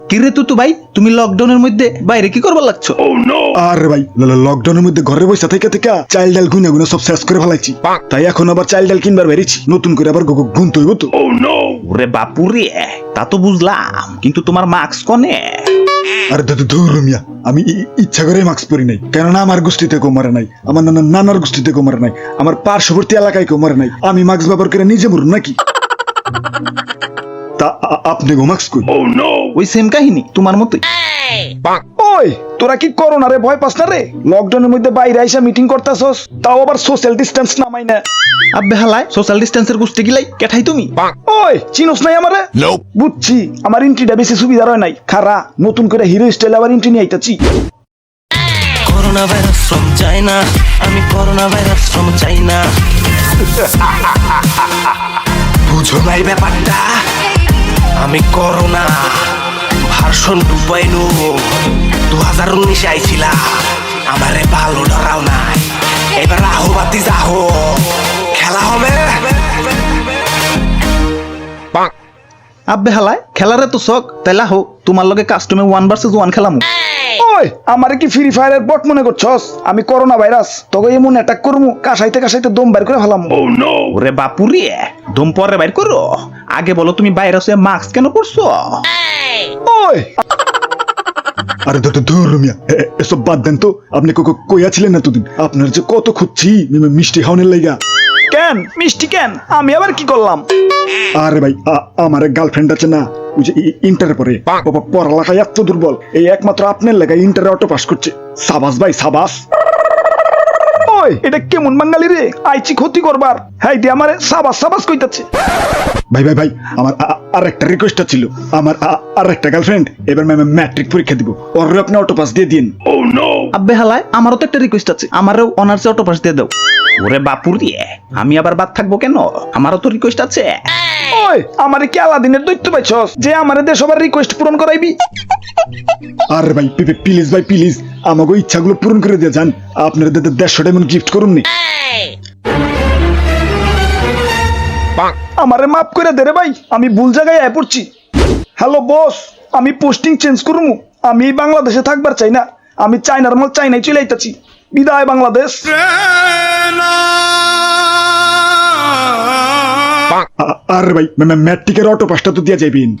কিরে তুতু ভাই, তুমি লকডাউনের মধ্যে বাইরে কি করবার লাগছো? আরে ভাই, লকডাউনের মধ্যে ঘরে বসে থেকে চাল ডাল গুনে গুনে সব শেষ করে ফেলাইছি। তাই এখন আবার চাল ডাল কিনবার বেরিয়েছি, নতুন করে আবার গুনতে হইব তো। ওরে বাপুরে, তা তো বুঝলাম, কিন্তু তোমার মাস্ক কনে? আরে ধুর মিয়া, আমি ইচ্ছা করে মাস্ক পরি নাই, কেননা আমার গোষ্ঠীতে কেউ মারে নাই, আমার নানার গোষ্ঠীতে কেউ মারে নাই, আমার পার্শ্ববর্তী এলাকায় কেউ মারে নাই। আমি মাস্ক ব্যবহার করে নিজে মরুন নাকি? তা আপনি গো মাস্ক কই? ওই সেম কাহিনী তোমার মতোই। ওই তোরা কি করোনারে ভয় পাস না রে? লকডাউনের মধ্যে বাইরে আইসা মিটিং করতাছস, তাও আবার সোশ্যাল ডিস্টেন্স নামাই না। আব্বে হালায়, সোশ্যাল ডিস্টেন্সের গোষ্ঠী গিলাই কেঠাই তুমি? ওই চিনোস নাই আমারে? বুঝছি, আমার এন্ট্রিটা বেশি সুবিধার হয় নাই। খারা নতুন করে হিরো স্টাইল আবার এন্ট্রি নিয়ে আইতাছি। করোনা ভাইরাস ফ্রম চাইনা, আমি করোনা ভাইরাস ফ্রম চাইনা। বুঝো নাই ব্যাপারটা, আমি করোনা ভার্সন 2.0 2019 আইছিলাম। আমারে ভালো ডরাও নাই, এবার আহো বাতি যাহো, খেলা হবে। আব্বে হালায়, খেলারে তো শখ, তাইলা হো তোমার লগে কাস্টমে 1 ভার্সেস 1 খেলামু। ওই আমারে কি ফ্রি ফায়ারের বট মনে করছস? আমি করোনা ভাইরাস, তোকে এমন অ্যাটাক করমু, কাশাইতে কাশাইতে দম বের করে ফেলাম। ওরে বাপুরে, দম পরে বাইর করো, আগে বলো তুমি ভাইরাস হয়ে মাস্ক কেন পরছো? ওই আরে ধুর মিয়া, এসব বাদ দেন তো। আপনি কইয়া ছিলেন এতদিন, আপনার যে কত খুঁজছি মিষ্টি খাওয়ানোর লাইগা। কেন মিষ্টি কেন? আমি আবার কি করলাম? আরে ভাই, আমার এক গার্লফ্রেন্ড আছে না, ওই যে ইন্টারে পড়ে, পড়ালেখায় এত দুর্বল, এই একমাত্র আপনার লেগে ইন্টারে অটো পাস করছে। সাবাস ভাই সাবাস। ওই এটা কেমন বাঙালি রে, আইছি ক্ষতি করবার, হ্যাঁ দিয়ে আমারে সাবাস সাবাস কইতাছে। ভাই ভাই ভাই, আমার আর একটা রিকোয়েস্ট ছিল। আমার আর একটা গার্লফ্রেন্ড এবার ম্যাট্রিক পরীক্ষা দিব, ওর আপনি অটো পাস দিয়ে দিন। আব্বে হালায়, আমারও তো একটা রিকোয়েস্ট আছে, আমারও অনার্সে অটো পাস দিয়ে দাও। ওরে বাপুরে, আমি আবার বাদ থাকবো কেন? আমারও তো রিকোয়েস্ট আছে। ওই আমারে কি আলাদিনের দৈত্য পাইছস যে আমারে দিয়ে সবার রিকোয়েস্ট পূরণ করাইবি? আরে ভাই প্লিজ ভাই প্লিজ, আমাকে ইচ্ছাগুলো পূরণ করে দিয়ে যান। আপনার 150 ডায়মন্ড গিফট করুন নি। আমারে মাফ করে দে রে ভাই, আমি ভুল জায়গায় আয় পড়ছি। হ্যালো বস, আমি পোস্টিং চেঞ্জ করবো, আমি এই বাংলাদেশে থাকবার চাই না, আমি চাইনার মাল চাইনাই চলে আইতাছি। বিদায় বাংলাদেশ। আরে ভাই ম্যাট্রিকের অটো পাসটা তো দিয়া যাইবেন।